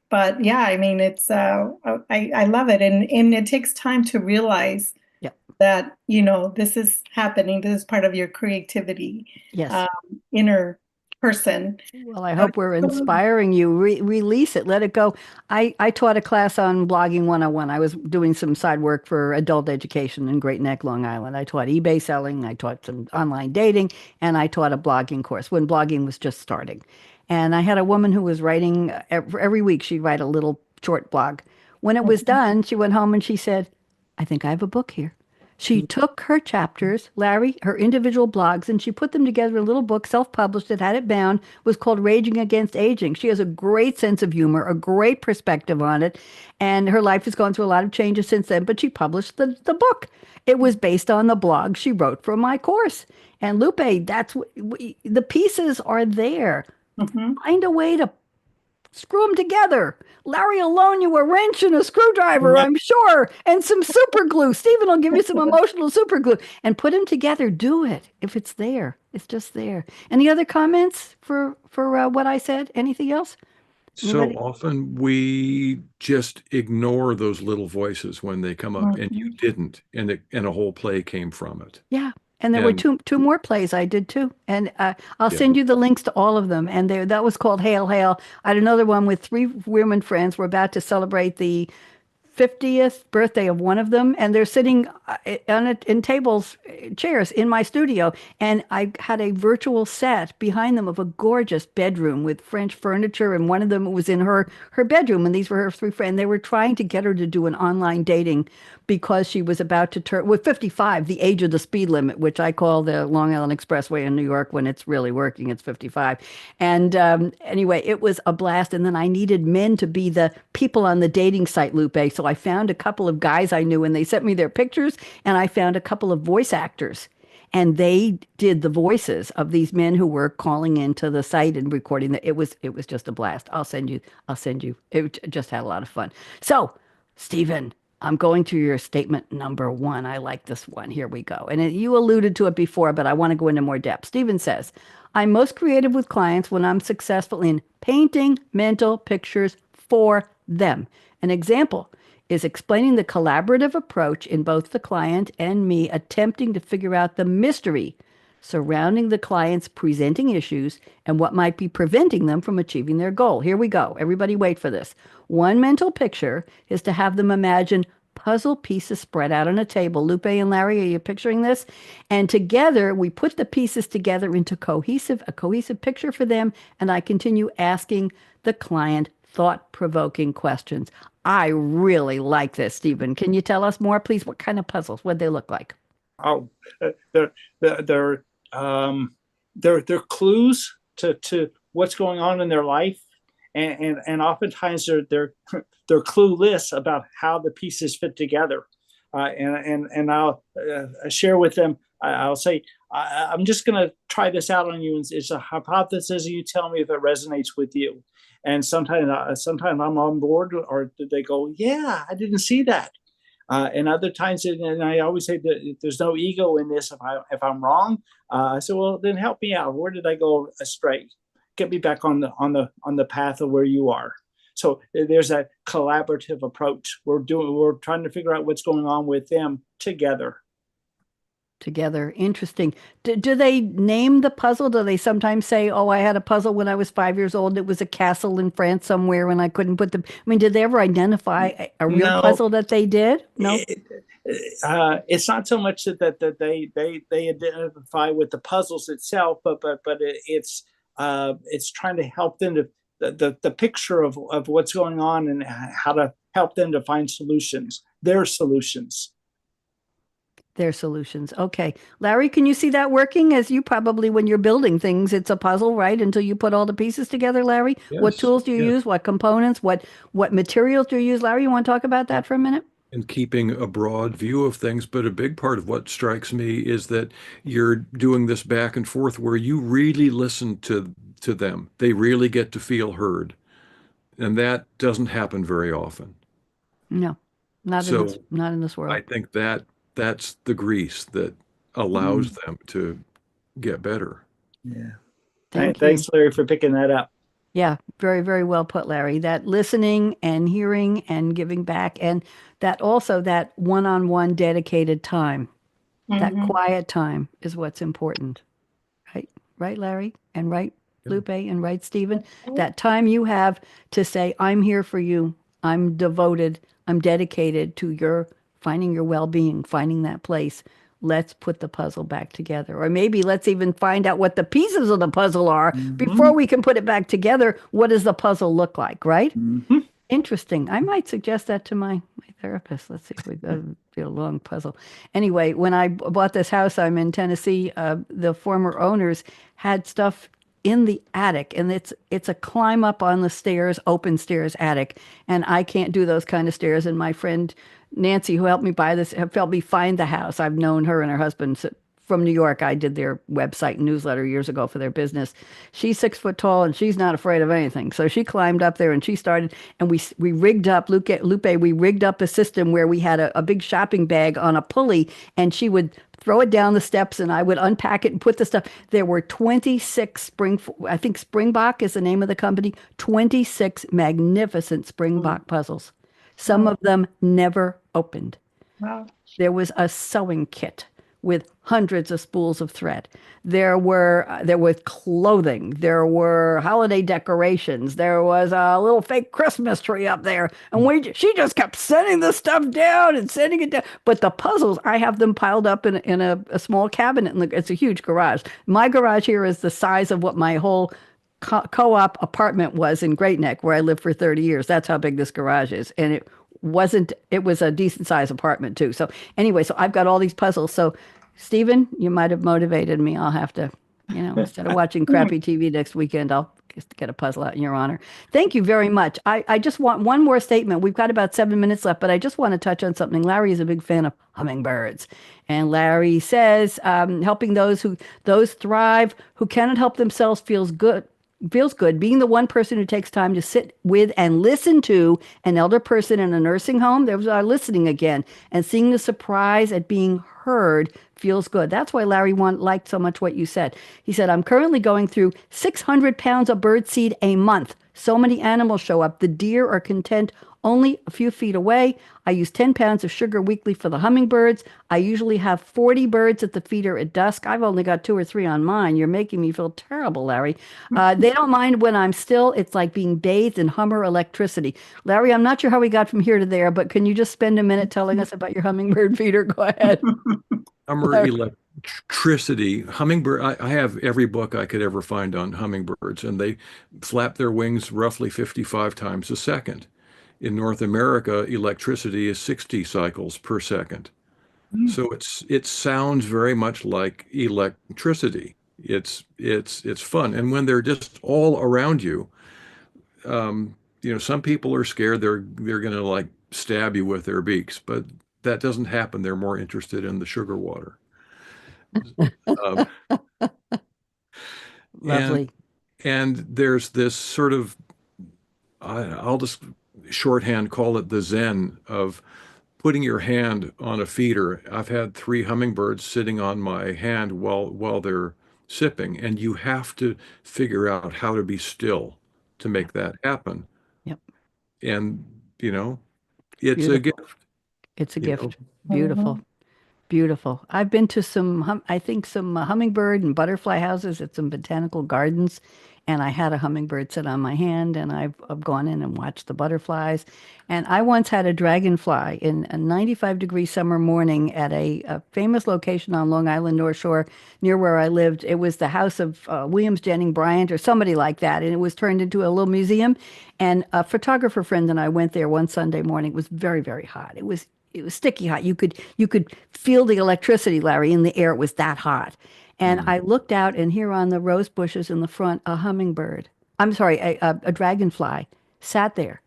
but yeah, I mean, it's, I love it. And it takes time to realize that, this is happening. This is part of your creativity, Yes. Inner person. Well, I hope we're inspiring you. Release it. Let it go. I taught a class on blogging 101. I was doing some side work for adult education in Great Neck, Long Island. I taught eBay selling. I taught some online dating, and I taught a blogging course when blogging was just starting. And I had a woman who was writing every week. She'd write a little short blog. When it was done, she went home and she said, I think I have a book here. She took her chapters, Larry, her individual blogs, and she put them together in a little book, self-published it, had it bound, was called Raging Against Aging. She has a great sense of humor, a great perspective on it, and her life has gone through a lot of changes since then, but she published the book. It was based on the blog she wrote for my course. And Lupe, the pieces are there. Find a way to screw them together. Larry will loan you a wrench and a screwdriver, I'm sure, and some super glue. Stephen will give you some emotional super glue and put them together. Do it if it's there. It's just there. Any other comments for what I said? Anything else? So often we just ignore those little voices when they come up, and you didn't, and a whole play came from it. Yeah. And there were two more plays I did too. And I'll send you the links to all of them. And that was called Hail, Hail. I had another one with 3 women friends. We're about to celebrate the 50th birthday of one of them, and they're sitting in tables, chairs in my studio, and I had a virtual set behind them of a gorgeous bedroom with French furniture, and one of them was in her bedroom, and these were her 3 friends. They were trying to get her to do an online dating because she was about to turn, with 55, the age of the speed limit, which I call the Long Island Expressway in New York. When it's really working, it's 55. And anyway, it was a blast. And then I needed men to be the people on the dating site, Lupe. So I found a couple of guys I knew, and they sent me their pictures, and I found a couple of voice actors. And they did the voices of these men who were calling into the site and recording that. It was just a blast. I'll send you. It just had a lot of fun. So, Stephen, I'm going to your statement number 1. I like this one. Here we go. And you alluded to it before, but I want to go into more depth. Stephen says, I'm most creative with clients when I'm successful in painting mental pictures for them. An example is explaining the collaborative approach in both the client and me attempting to figure out the mystery surrounding the client's presenting issues and what might be preventing them from achieving their goal. Here we go. Everybody wait for this. One mental picture is to have them imagine puzzle pieces spread out on a table. Lupe and Larry, are you picturing this? And together, we put the pieces together into a cohesive picture for them, and I continue asking the client thought-provoking questions. I really like this, Stephen. Can you tell us more, please? What kind of puzzles? What they look like? Oh, they're clues to what's going on in their life, and oftentimes they're clueless about how the pieces fit together. And I'll share with them. I'll say, I'm just going to try this out on you. It's a hypothesis, and you tell me if it resonates with you. And sometimes I'm on board, or they go, yeah, I didn't see that. And other times, and I always say that there's no ego in this. If I'm wrong, I say, well, then help me out. Where did I go astray? Get me back on the path of where you are. So there's a collaborative approach. We're trying to figure out what's going on with them together. Interesting. Do they name the puzzle? Do they sometimes say, oh, I had a puzzle when I was 5 years old. It was a castle in France somewhere and I couldn't put did they ever identify a real puzzle that they did? No. It's not so much that they identify with the puzzles itself, but it's trying to help them to the picture of what's going on and how to help them to find solutions, their solutions. Their solutions. Okay. Larry, can you see that working? As you probably, when you're building things, it's a puzzle, right? Until you put all the pieces together, Larry? Yes. What tools do you use? What components? What materials do you use? Larry, you want to talk about that for a minute? And keeping a broad view of things, but a big part of what strikes me is that you're doing this back and forth where you really listen to them. They really get to feel heard. And that doesn't happen very often. No, not in this world. I think that's the grease that allows them to get better. Yeah. Thanks, Larry, for picking that up. Yeah, very, very well put, Larry. That listening and hearing and giving back, and that also that one-on-one dedicated time, that quiet time is what's important. Right, Larry? And right, Lupe? And right, Stephen? That time you have to say, I'm here for you. I'm devoted. I'm dedicated to your finding your well-being, finding that place. Let's put the puzzle back together. Or maybe let's even find out what the pieces of the puzzle are before we can put it back together. What does the puzzle look like, right? Interesting. I might suggest that to my therapist. Let's see if we've got to be a long puzzle. Anyway, when I bought this house, I'm in Tennessee. The former owners had stuff in the attic, and it's a climb up on the stairs, open stairs attic, and I can't do those kind of stairs. And my friend Nancy, who helped me buy this, helped me find the house. I've known her and her husband from New York. I did their website and newsletter years ago for their business. She's 6 foot tall and she's not afraid of anything. So she climbed up there and she started, and we rigged up, Lupe, we rigged up a system where we had a big shopping bag on a pulley, and she would throw it down the steps and I would unpack it and put the stuff. There were 26 I think Springbok is the name of the company, 26 magnificent Springbok puzzles. Some of them never opened. Wow. There was a sewing kit with hundreds of spools of thread. There was clothing. There were holiday decorations. There was a little fake Christmas tree up there. And she just kept sending the stuff down and sending it down. But the puzzles, I have them piled up in a small cabinet. And it's a huge garage. My garage here is the size of what my whole co-op apartment was in Great Neck, where I lived for 30 years. That's how big this garage is. And it was a decent sized apartment too. So anyway, so I've got all these puzzles. So Stephen, you might have motivated me. I'll have to, instead of watching crappy TV next weekend, I'll just get a puzzle out in your honor. Thank you very much. I just want one more statement. We've got about 7 minutes left, but I just want to touch on something. Larry is a big fan of hummingbirds. And Larry says, helping those thrive, who cannot help themselves feels good. Being the one person who takes time to sit with and listen to an elder person in a nursing home, there was our listening again, and seeing the surprise at being heard feels good. That's why Larry liked so much what you said. He said, I'm currently going through 600 pounds of birdseed a month. So many animals show up. The deer are content only a few feet away. I use 10 pounds of sugar weekly for the hummingbirds. I usually have 40 birds at the feeder at dusk. I've only got 2 or 3 on mine. You're making me feel terrible, Larry. They don't mind when I'm still. It's like being bathed in Hummer electricity. Larry, I'm not sure how we got from here to there, but can you just spend a minute telling us about your hummingbird feeder? Go ahead. Hummer electricity, hummingbird. I have every book I could ever find on hummingbirds, and they flap their wings roughly 55 times a second. In North America, electricity is 60 cycles per second. So it sounds very much like electricity. It's fun. And when they're just all around you, some people are scared they're going to like stab you with their beaks, but that doesn't happen. They're more interested in the sugar water. Lovely. And there's this sort of, I'll just shorthand call it the zen of putting your hand on a feeder. I've had 3 hummingbirds sitting on my hand while they're sipping, and you have to figure out how to be still to make that happen. Yep. And it's Beautiful. a gift. It's a gift. Beautiful. Beautiful. I've been to some hummingbird and butterfly houses at some botanical gardens, and I had a hummingbird sit on my hand, and I've gone in and watched the butterflies. And I once had a dragonfly in a 95-degree summer morning at a famous location on Long Island North Shore near where I lived. It was the house of Williams Jennings Bryant or somebody like that, and it was turned into a little museum. And a photographer friend and I went there one Sunday morning. It was very, very hot. It was sticky hot. You could feel the electricity, Larry, in the air. It was that hot. And I looked out, and here on the rose bushes in the front, a hummingbird, a dragonfly sat there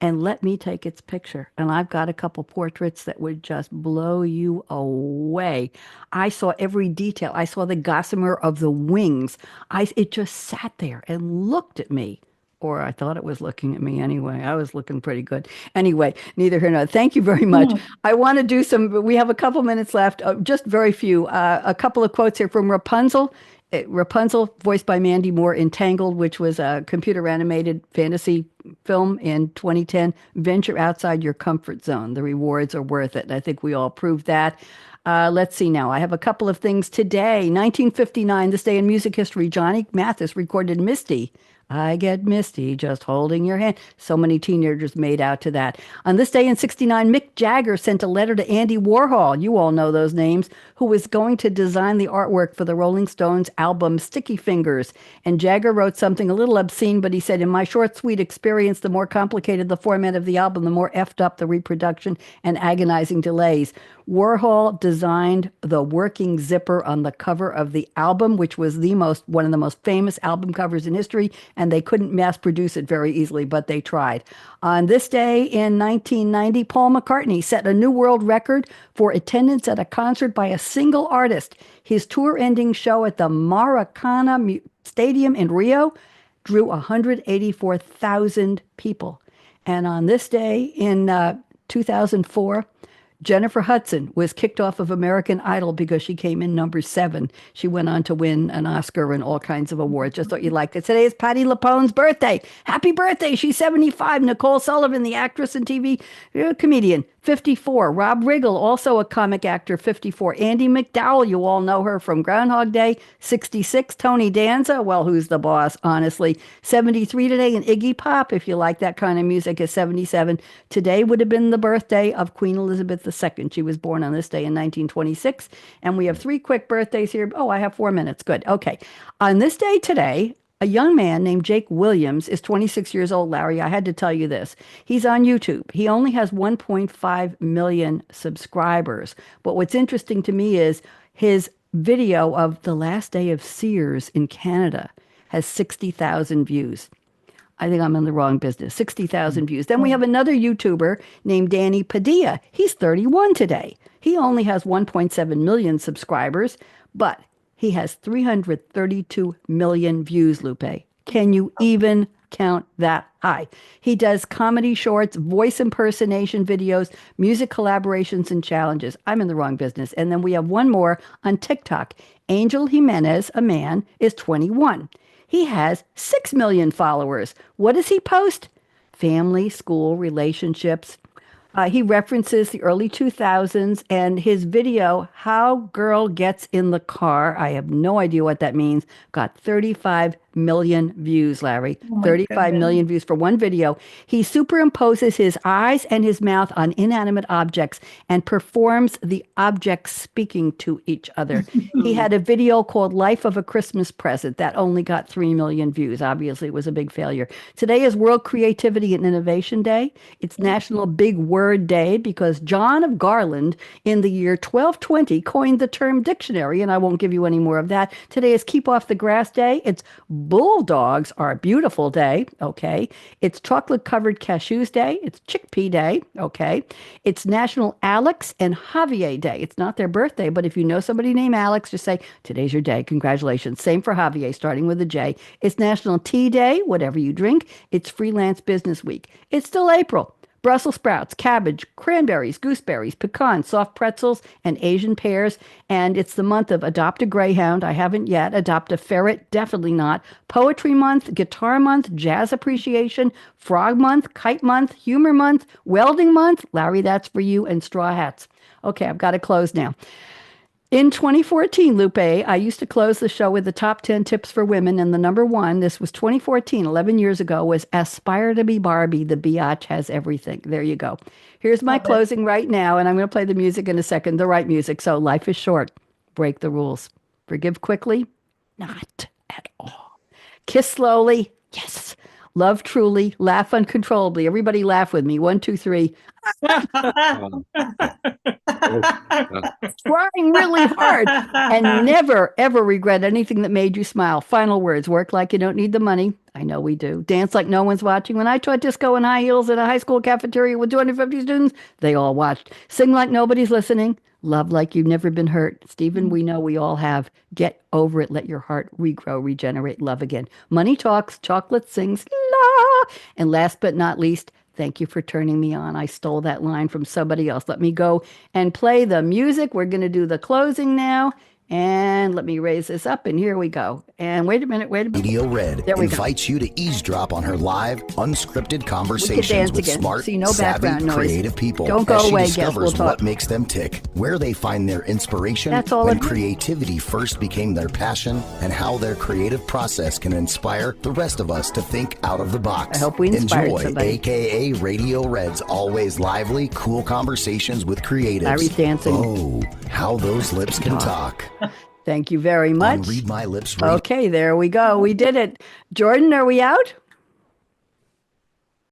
and let me take its picture. And I've got a couple portraits that would just blow you away. I saw every detail. I saw the gossamer of the wings. It just sat there and looked at me. Or I thought it was looking at me anyway. I was looking pretty good. Anyway, neither here nor there. Thank you very much. I want to do we have a couple minutes left, just very few. A couple of quotes here from Rapunzel. Rapunzel, voiced by Mandy Moore, Entangled, which was a computer animated fantasy film in 2010. Venture outside your comfort zone. The rewards are worth it. And I think we all proved that. Let's see now. I have a couple of things today. 1959, this day in music history, Johnny Mathis recorded Misty. I get misty just holding your hand. So many teenagers made out to that. On this day in 69, Mick Jagger sent a letter to Andy Warhol, you all know those names, who was going to design the artwork for the Rolling Stones album Sticky Fingers. And Jagger wrote something a little obscene, but he said, in my short, sweet experience, the more complicated the format of the album, the more effed up the reproduction and agonizing delays. Warhol designed the working zipper on the cover of the album, which was one of the most famous album covers in history, and they couldn't mass produce it very easily, but they tried. On this day in 1990, Paul McCartney set a new world record for attendance at a concert by a single artist. His tour-ending show at the Maracana Stadium in Rio drew 184,000 people. And on this day in 2004, Jennifer Hudson was kicked off of American Idol because she came in number 7. She went on to win an Oscar and all kinds of awards. Just thought you'd like it. Today is Patti LuPone's birthday. Happy birthday. She's 75. Nicole Sullivan, the actress and TV comedian, 54. Rob Riggle, also a comic actor, 54. Andie MacDowell, you all know her from Groundhog Day, 66. Tony Danza, well, who's the boss, honestly, 73 today. And Iggy Pop, if you like that kind of music, is 77. Today would have been the birthday of Queen Elizabeth II. She was born on this day in 1926. And we have 3 quick birthdays here. Oh, I have 4 minutes. Good. Okay. On this day today, a young man named Jake Williams is 26 years old, Larry. I had to tell you this. He's on YouTube. He only has 1.5 million subscribers. But what's interesting to me is his video of the last day of Sears in Canada has 60,000 views. I think I'm in the wrong business. 60,000 views. Then we have another YouTuber named Danny Padilla. He's 31 today. He only has 1.7 million subscribers, but he has 332 million views, Lupe. Can you even count that high? He does comedy shorts, voice impersonation videos, music collaborations, and challenges. I'm in the wrong business. And then we have one more on TikTok. Angel Jimenez, a man, is 21. He has 6 million followers. What does he post? Family, school, relationships. He references the early 2000s and his video, How Girl Gets in the Car. I have no idea what that means. Got 35 million views, Larry. 35 million views for one video. He superimposes his eyes and his mouth on inanimate objects and performs the objects speaking to each other. He had a video called Life of a Christmas Present that only got 3 million views. Obviously, it was a big failure. Today is World Creativity and Innovation Day. It's National Big Word Day because John of Garland in the year 1220 coined the term dictionary, and I won't give you any more of that. Today is Keep Off the Grass Day. It's Bulldogs Are a Beautiful Day, okay? It's Chocolate Covered Cashews Day. It's Chickpea Day, okay? It's National Alex and Javier Day. It's not their birthday, but if you know somebody named Alex, just say, today's your day. Congratulations. Same for Javier, starting with a J. It's National Tea Day, whatever you drink. It's Freelance Business Week. It's still April. Brussels sprouts, cabbage, cranberries, gooseberries, pecans, soft pretzels, and Asian pears. And it's the month of Adopt a Greyhound. I haven't yet. Adopt a Ferret. Definitely not. Poetry Month, Guitar Month, Jazz Appreciation, Frog Month, Kite Month, Humor Month, Welding Month. Larry, that's for you. And Straw Hats. Okay, I've got to close now. In 2014, Lupe, I used to close the show with the top 10 tips for women, and the number 1, this was 2014, 11 years ago, was Aspire to be Barbie, the biatch has everything. There you go. Here's my closing right now, and I'm going to play the music in a second, the right music. So life is short. Break the rules. Forgive quickly? Not at all. Kiss slowly? Yes. Love truly. Laugh uncontrollably. Everybody laugh with me. 1, 2, 3. Trying really hard and never, ever regret anything that made you smile. Final words. Work like you don't need the money. I know we do. Dance like no one's watching. When I taught disco in high heels at a high school cafeteria with 250 students, they all watched. Sing like nobody's listening. Love like you've never been hurt. Stephen, we know we all have. Get over it. Let your heart regrow, regenerate, love again. Money talks, chocolate sings, la. And last but not least, thank you for turning me on. I stole that line from somebody else. Let me go and play the music. We're going to do the closing now. And let me raise this up, and here we go. And wait a minute. Radio Red There we go. invites you to eavesdrop on her live, unscripted conversations dance with again. smart, See, no savvy, background noise. creative people. Don't go as she away, guest. discovers We'll talk. what makes them tick, where they find their inspiration, That's all when it is. creativity first became their passion, and how their creative process can inspire the rest of us to think out of the box. I hope we inspired Enjoy, somebody. aka Radio Red's always lively, cool conversations with creatives. Larry's dancing. Oh, how those lips can talk. Thank you very On much. Read My Lips Radio. Okay, there we go. We did it. Jordan, are we out?